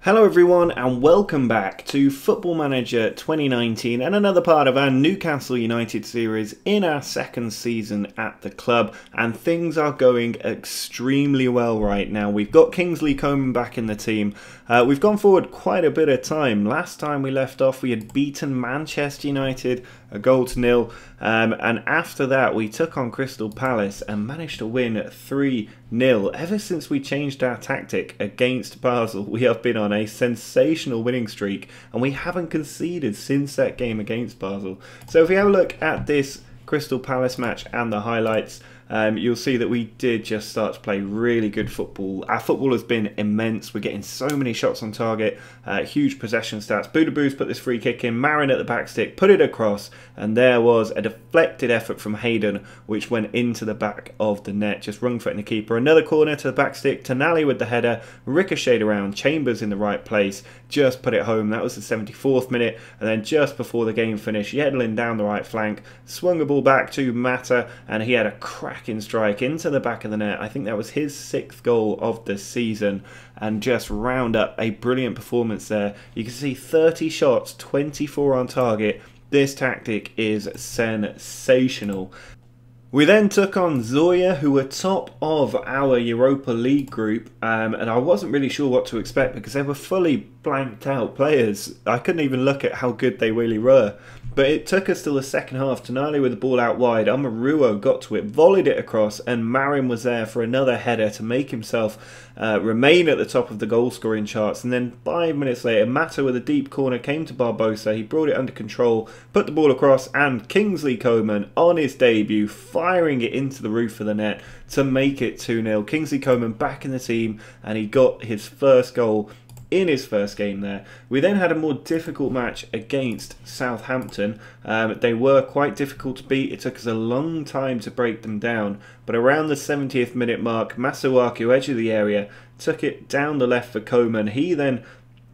Hello everyone and welcome back to Football Manager 2019 and another part of our Newcastle United series in our second season at the club, and things are going extremely well right now. We've got Kingsley Coman back in the team. We've gone forward quite a bit of time. Last time we left off we had beaten Manchester United a 0-0, and after that we took on Crystal Palace and managed to win 3-0. Ever since we changed our tactic against Basel, we have been on a sensational winning streak and we haven't conceded since that game against Basel. So if we have a look at this Crystal Palace match and the highlights, you'll see that we did just start to play really good football. Our football has been immense. We're getting so many shots on target, huge possession stats. Budaboos put this free kick in, Marin at the back stick, put it across, and there was a deflected effort from Hayden, which went into the back of the net, just wrong-footing the keeper. Another corner to the back stick, Tonali with the header, ricocheted around, Chambers in the right place, just put it home. That was the 74th minute, and then just before the game finished, Yedlin down the right flank, swung the ball back to Mata, and he had a cracking strike into the back of the net. I think that was his 6th goal of the season, and just round up a brilliant performance there. You can see 30 shots, 24 on target. This tactic is sensational. We then took on Zoya, who were top of our Europa League group, and I wasn't really sure what to expect because they were fully blanked out players. I couldn't even look at how good they really were. But it took us till the second half. Tonali with the ball out wide, Amaruo got to it, volleyed it across, and Marin was there for another header to make himself remain at the top of the goal scoring charts. And then 5 minutes later, Mata with a deep corner came to Barbosa. He brought it under control, put the ball across, and Kingsley Coman on his debut, firing it into the roof of the net to make it 2-0. Kingsley Coman back in the team, and he got his first goal in his first game there. We then had a more difficult match against Southampton. They were quite difficult to beat. It took us a long time to break them down, but around the 70th minute mark, Masuaku, edge of the area, took it down the left for Coman. He then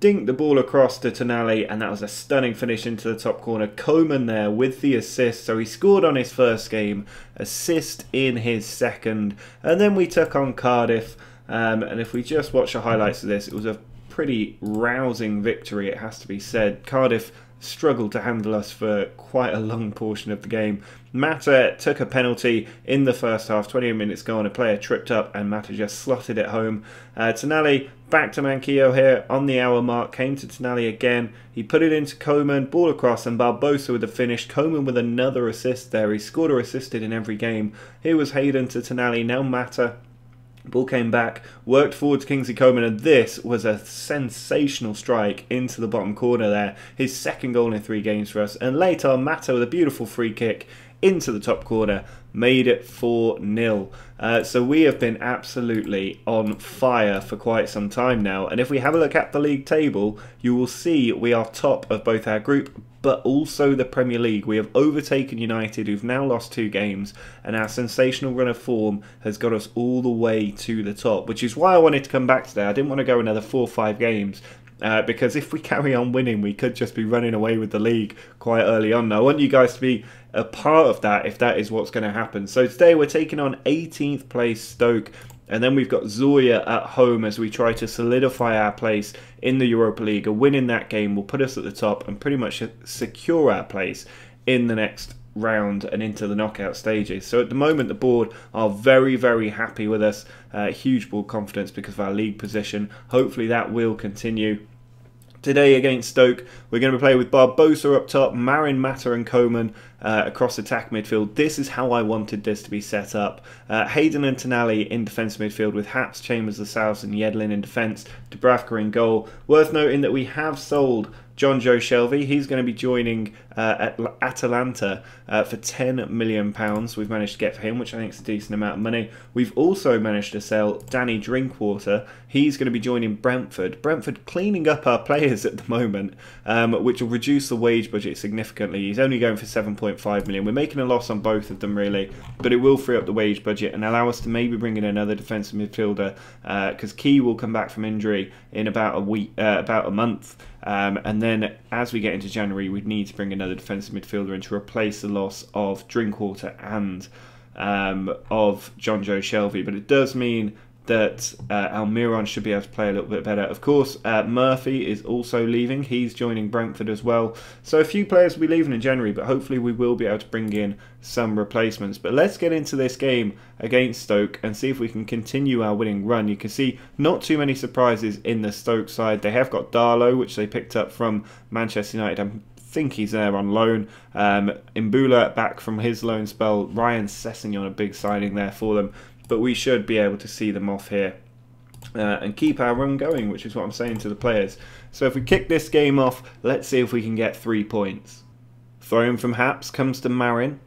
dinked the ball across to Tonali, and that was a stunning finish into the top corner. Coman there with the assist, so he scored on his first game, assist in his second, and then we took on Cardiff, and if we just watch the highlights of this, it was a pretty rousing victory, it has to be said. Cardiff struggled to handle us for quite a long portion of the game. Mata took a penalty in the first half, 28 minutes gone, a player tripped up and Mata just slotted it home. Tonali back to Manquillo here on the hour mark, came to Tonali again, he put it into Coman, ball across, and Barbosa with the finish. Coman with another assist there, he scored or assisted in every game. Here was Hayden to Tonali, now Mata. Ball came back, worked forward to Kingsley Coman, and this was a sensational strike into the bottom corner there. His second goal in 3 games for us. And later, Mata with a beautiful free kick into the top corner made it 4-0. So we have been absolutely on fire for quite some time now. And if we have a look at the league table, you will see we are top of both our group but also the Premier League. We have overtaken United, who've now lost 2 games, and our sensational run of form has got us all the way to the top, which is why I wanted to come back today. I didn't want to go another 4 or 5 games, because if we carry on winning, we could just be running away with the league quite early on. Now, I want you guys to be a part of that if that is what's going to happen. So today we're taking on 18th place Stoke, and then we've got Zoya at home as we try to solidify our place in the Europa League. A win in that game will put us at the top and pretty much secure our place in the next round and into the knockout stages. So at the moment the board are very, very happy with us. Huge board confidence because of our league position. Hopefully that will continue. Today against Stoke, we're going to play with Barbosa up top, Marin, Mata and Coman across attack midfield. This is how I wanted this to be set up. Hayden and Tonali in defence midfield with Haps, Chambers, Lascelles and Yedlin in defence. Dubravka in goal. Worth noting that we have sold John Joe Shelvey. He's going to be joining at Atalanta for £10 million. We've managed to get for him, which I think is a decent amount of money. We've also managed to sell Danny Drinkwater. He's going to be joining Brentford. Brentford cleaning up our players at the moment, which will reduce the wage budget significantly. He's only going for 7.5 million. We're making a loss on both of them really, but it will free up the wage budget and allow us to maybe bring in another defensive midfielder, because Key will come back from injury in about a month. And then as we get into January, we'd need to bring another defensive midfielder in to replace the loss of Drinkwater and of John Joe Shelvey. But it does mean that Almiron should be able to play a little bit better. Of course, Murphy is also leaving. He's joining Brentford as well. So a few players will be leaving in January, but hopefully we will be able to bring in some replacements. But let's get into this game against Stoke and see if we can continue our winning run. You can see not too many surprises in the Stoke side. They have got Darlow, which they picked up from Manchester United. I think he's there on loan. Mbula back from his loan spell. Ryan Sessegnon, a big signing there for them. But we should be able to see them off here and keep our run going, which is what I'm saying to the players. So if we kick this game off, let's see if we can get 3 points. Throw from Haps comes to Marin.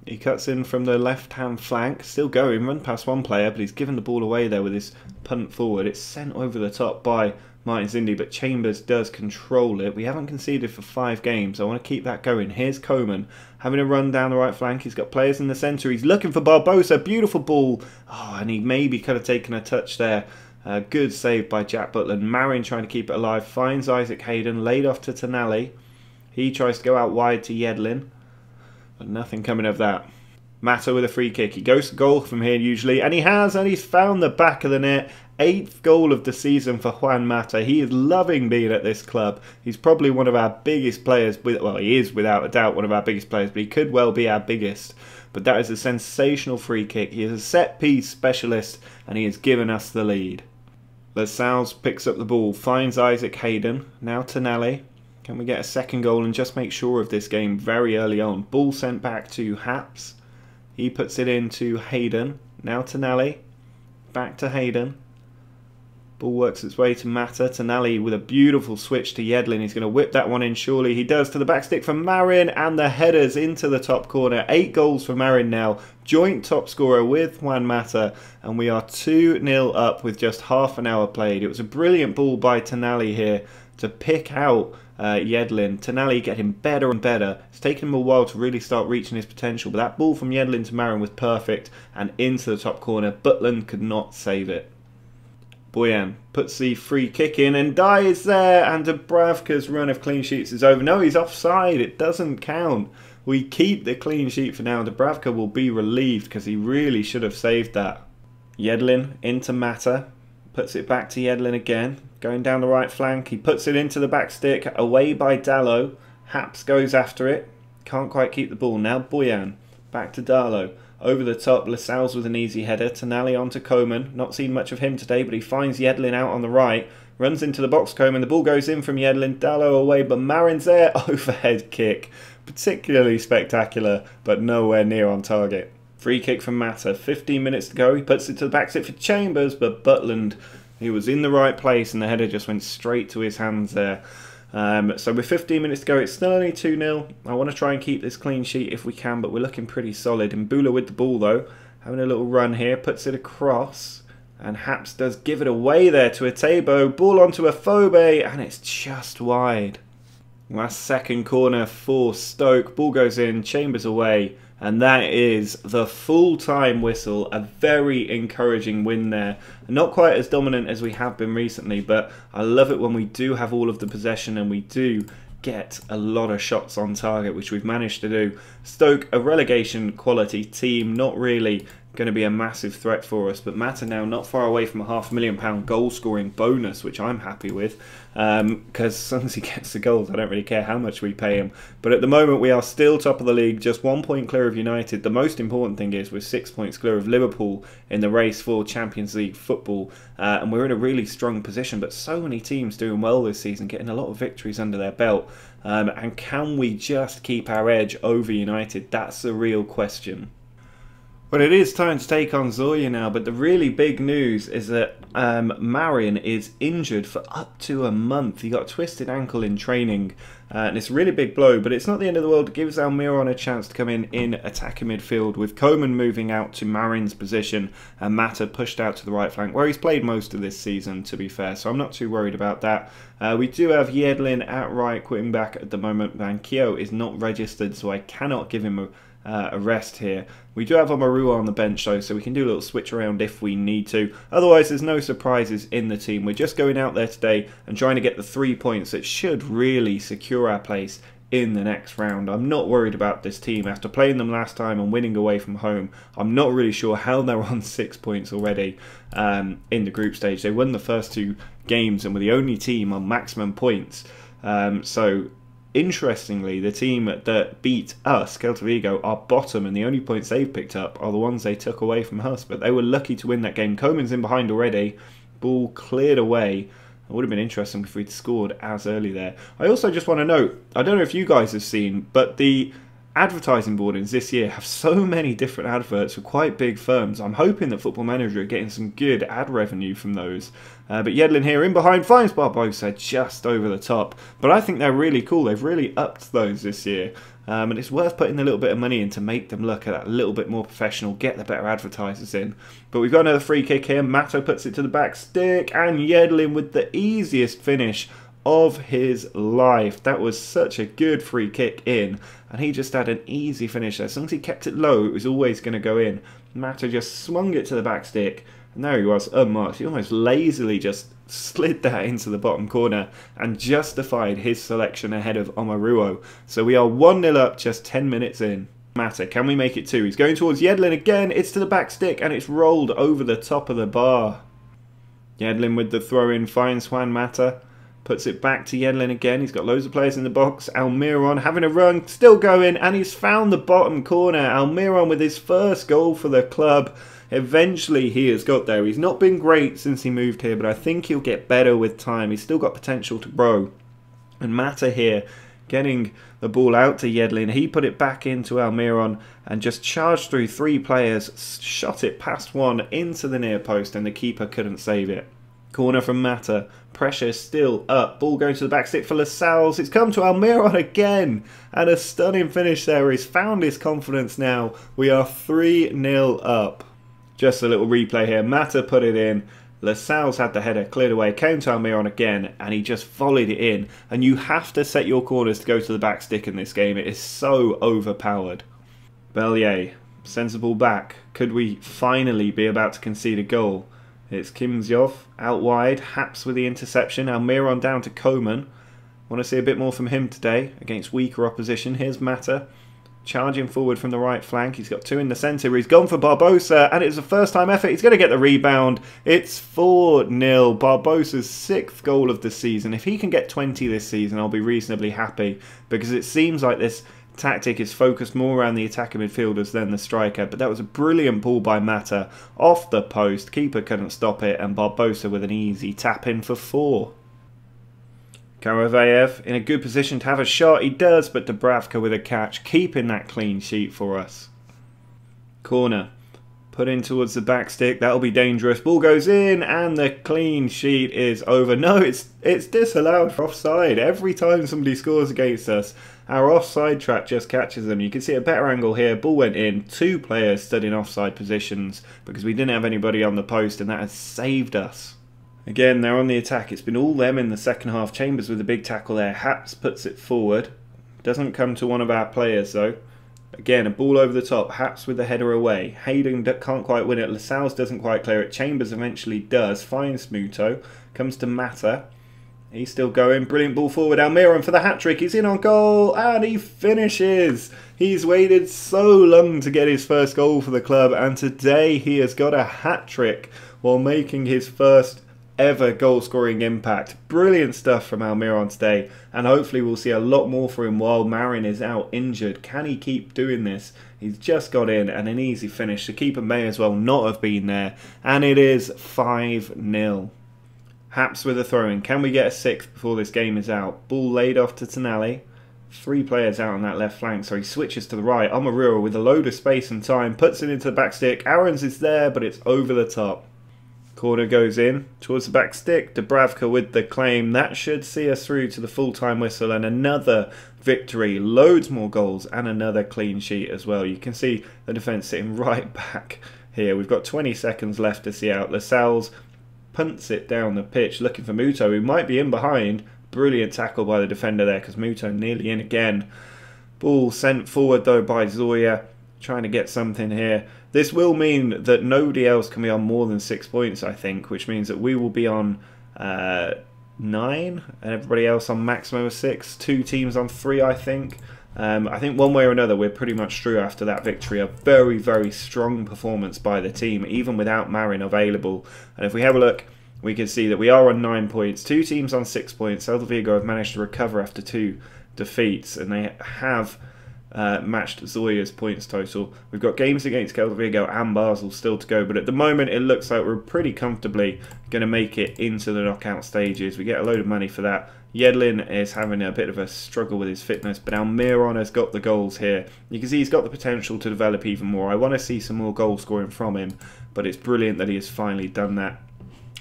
He cuts in from the left-hand flank. Still going, run past one player, but he's given the ball away there with his punt forward. It's sent over the top by Martin Zindi, but Chambers does control it. We haven't conceded for 5 games. I want to keep that going. Here's Coman having a run down the right flank. He's got players in the centre. He's looking for Barbosa. Beautiful ball. Oh, and he maybe could have taken a touch there. Good save by Jack Butland. Marin trying to keep it alive. Finds Isaac Hayden. Laid off to Tonali. He tries to go out wide to Yedlin. But nothing coming of that. Mata with a free kick. He goes to goal from here usually. And he has. And he's found the back of the net. 8th goal of the season for Juan Mata. He is loving being at this club. He's probably one of our biggest players. Well, he is without a doubt one of our biggest players, but he could well be our biggest. But that is a sensational free kick. He is a set-piece specialist, and he has given us the lead. Lascelles picks up the ball, finds Isaac Hayden. Now Tonali. Can we get a second goal and just make sure of this game very early on? Ball sent back to Haps. He puts it into Hayden. Now Tonali. Back to Hayden. Ball works its way to Mata. Tonali with a beautiful switch to Yedlin. He's going to whip that one in, surely. He does, to the back stick from Marin, and the headers into the top corner. 8 goals for Marin now. Joint top scorer with Juan Mata, and we are 2-0 up with just half an hour played. It was a brilliant ball by Tonali here to pick out Yedlin. Tonali getting better and better. It's taken him a while to really start reaching his potential, but that ball from Yedlin to Marin was perfect, and into the top corner. Butland could not save it. Boyan puts the free kick in and Dye is there, and Dubravka's run of clean sheets is over. No, he's offside. It doesn't count. We keep the clean sheet for now. Dubravka will be relieved because he really should have saved that. Yedlin into Mata. Puts it back to Yedlin again. Going down the right flank. He puts it into the back stick. Away by Dallow. Haps goes after it. Can't quite keep the ball. Now Boyan. Back to Darlow. Over the top, Lascelles with an easy header. Tonali onto Coman. Not seen much of him today, but he finds Yedlin out on the right. Runs into the box, Coman. The ball goes in from Yedlin. Dallow away, but Marin's there. Overhead kick. Particularly spectacular, but nowhere near on target. Free kick from Mata. 15 minutes to go. He puts it to the back sit for Chambers, but Butland, he was in the right place, and the header just went straight to his hands there. So with 15 minutes to go, it's still only 2-0. I want to try and keep this clean sheet if we can, but we're looking pretty solid. Mbula with the ball though, having a little run here, puts it across, and Haps does give it away there to Atebo. Ball onto Afobe, and it's just wide. Last second corner for Stoke. Ball goes in, Chambers away, and that is the full-time whistle. A very encouraging win there. Not quite as dominant as we have been recently, but I love it when we do have all of the possession and we do get a lot of shots on target, which we've managed to do. Stoke, a relegation quality team, not really going to be a massive threat for us, but Mata now not far away from a £500,000 goal scoring bonus, which I'm happy with, because as long as he gets the goals, I don't really care how much we pay him. But at the moment we are still top of the league, just 1 point clear of United. The most important thing is we're 6 points clear of Liverpool in the race for Champions League football, and we're in a really strong position, but so many teams doing well this season, getting a lot of victories under their belt, and can we just keep our edge over United? That's the real question. Well, it is time to take on Zorya now, but the really big news is that Marin is injured for up to a month. He got a twisted ankle in training, and it's a really big blow, but it's not the end of the world. It gives Almiron a chance to come in attacking midfield, with Coman moving out to Marin's position and Mata pushed out to the right flank, where he's played most of this season, to be fair, so I'm not too worried about that. We do have Yedlin at right, quitting back at the moment. Bankio is not registered, so I cannot give him a rest here. We do have Omarua on the bench though, so we can do a little switch around if we need to. Otherwise, there's no surprises in the team. We're just going out there today and trying to get the 3 points that should really secure our place in the next round. I'm not worried about this team. After playing them last time and winning away from home, I'm not really sure how they're on 6 points already in the group stage. They won the first 2 games and were the only team on maximum points. So interestingly, the team that beat us, Celta Vigo, are bottom, and the only points they've picked up are the ones they took away from us. But they were lucky to win that game. Coman's in behind already. Ball cleared away. It would have been interesting if we'd scored as early there. I also just want to note, I don't know if you guys have seen, but the advertising boardings this year have so many different adverts for quite big firms. I'm hoping that Football Manager are getting some good ad revenue from those. But Yedlin here in behind finds Barbosa just over the top. But I think they're really cool. They've really upped those this year. And it's worth putting a little bit of money in to make them look a little bit more professional, get the better advertisers in. But we've got another free kick here. Matto puts it to the back stick, and Yedlin with the easiest finish of his life. That was such a good free kick in, and he just had an easy finish there. As long as he kept it low, it was always going to go in. Matto just swung it to the back stick, and there he was, unmarked. He almost lazily just slid that into the bottom corner and justified his selection ahead of Omaruo. So we are 1-0 up just 10 minutes in. Mata, can we make it 2? He's going towards Yedlin again. It's to the back stick, and it's rolled over the top of the bar. Yedlin with the throw-in finds Juan Mata. Puts it back to Yedlin again. He's got loads of players in the box. Almiron having a run, still going, and he's found the bottom corner. Almiron with his first goal for the club. Eventually he has got there. He's not been great since he moved here, but I think he'll get better with time. He's still got potential to grow. And Mata here getting the ball out to Yedlin. He put it back into Almiron and just charged through 3 players, shot it past one into the near post, and the keeper couldn't save it. Corner from Mata. Pressure still up. Ball going to the back stick for Lascelles. It's come to Almiron again. And a stunning finish there. He's found his confidence now. We are 3-0 up. Just a little replay here. Mata put it in. Lascelles had the header cleared away. Came to Almiron again. And he just volleyed it in. And you have to set your corners to go to the back stick in this game. It is so overpowered. Bellier sends the ball back. Could we finally be about to concede a goal? It's Kimsyov out wide, Haps with the interception, Almiron down to Coman. Want to see a bit more from him today against weaker opposition. Here's Mata, charging forward from the right flank. He's got 2 in the centre. He's gone for Barbosa, and it's a first-time effort. He's going to get the rebound. It's 4-0. Barbosa's 6th goal of the season. If he can get 20 this season, I'll be reasonably happy, because it seems like this tactic is focused more around the attacking midfielders than the striker. But that was a brilliant ball by Mata off the post. Keeper couldn't stop it, and Barbosa with an easy tap in for 4. Karavayev in a good position to have a shot. He does, but Dubravka with a catch, keeping that clean sheet for us. Corner put in towards the back stick. That'll be dangerous. Ball goes in, and the clean sheet is over. No, it's disallowed for offside. Every time somebody scores against us, our offside trap just catches them. You can see a better angle here. Ball went in. 2 players stood in offside positions because we didn't have anybody on the post, and that has saved us. Again, they're on the attack. It's been all them in the second half. Chambers with a big tackle there. Haps puts it forward. Doesn't come to one of our players though. Again, a ball over the top. Haps with the header away. Hayden can't quite win it. Lascelles doesn't quite clear it. Chambers eventually does. Finds Muto. Comes to Mata. He's still going. Brilliant ball forward. Almiron for the hat-trick. He's in on goal. And he finishes. He's waited so long to get his first goal for the club. And today he has got a hat-trick while making his first ever goal-scoring impact. Brilliant stuff from Almiron today, and hopefully we'll see a lot more for him while Marin is out injured. Can he keep doing this? He's just got in, and an easy finish. The keeper may as well not have been there, and it is 5-0. Haps with a throw-in. Can we get a 6th before this game is out? Ball laid off to Tonali. 3 players out on that left flank, so he switches to the right. Omaruo with a load of space and time, puts it into the back stick. Aarons is there, but it's over the top. Corner goes in towards the back stick. Dubravka with the claim. That should see us through to the full-time whistle, and another victory. Loads more goals and another clean sheet as well. You can see the defence sitting right back here. We've got 20 seconds left to see out. Lascelles punts it down the pitch looking for Muto, who might be in behind. Brilliant tackle by the defender there because Muto nearly in again. Ball sent forward though by Zoya. Trying to get something here. This will mean that nobody else can be on more than 6 points, I think, which means that we will be on 9, and everybody else on maximum of 6. 2 teams on 3, I think. I think one way or another we're pretty much through after that victory. A very, very strong performance by the team, even without Marin available. And if we have a look, we can see that we are on 9 points. 2 teams on 6 points. Celta Vigo have managed to recover after 2 defeats, and they have matched Zoya's points total. We've got games against Celta Vigo and Basel still to go, but at the moment it looks like we're pretty comfortably going to make it into the knockout stages. We get a load of money for that. Yedlin is having a bit of a struggle with his fitness, but Almiron has got the goals here. You can see he's got the potential to develop even more. I want to see some more goal scoring from him, but it's brilliant that he has finally done that.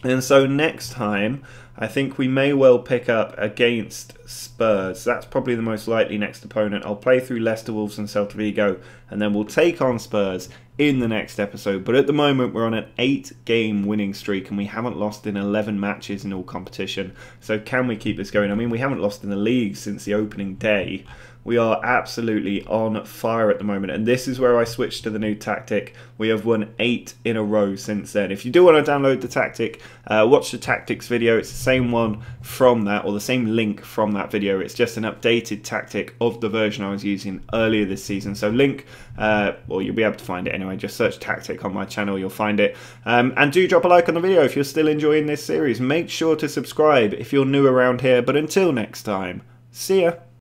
And so next time, I think we may well pick up against Spurs. That's probably the most likely next opponent. I'll play through Leicester, Wolves and Celta Vigo, and then we'll take on Spurs in the next episode. But at the moment, we're on an 8-game winning streak, and we haven't lost in 11 matches in all competition. So can we keep this going? I mean, we haven't lost in the league since the opening day. We are absolutely on fire at the moment, and this is where I switched to the new tactic. We have won 8 in a row since then. If you do want to download the tactic, watch the tactics video. It's the same one from that, or the same link from that video. It's just an updated tactic of the version I was using earlier this season. So link, well, you'll be able to find it anyway. Just search tactic on my channel, you'll find it. And do drop a like on the video if you're still enjoying this series. Make sure to subscribe if you're new around here. But until next time, see ya.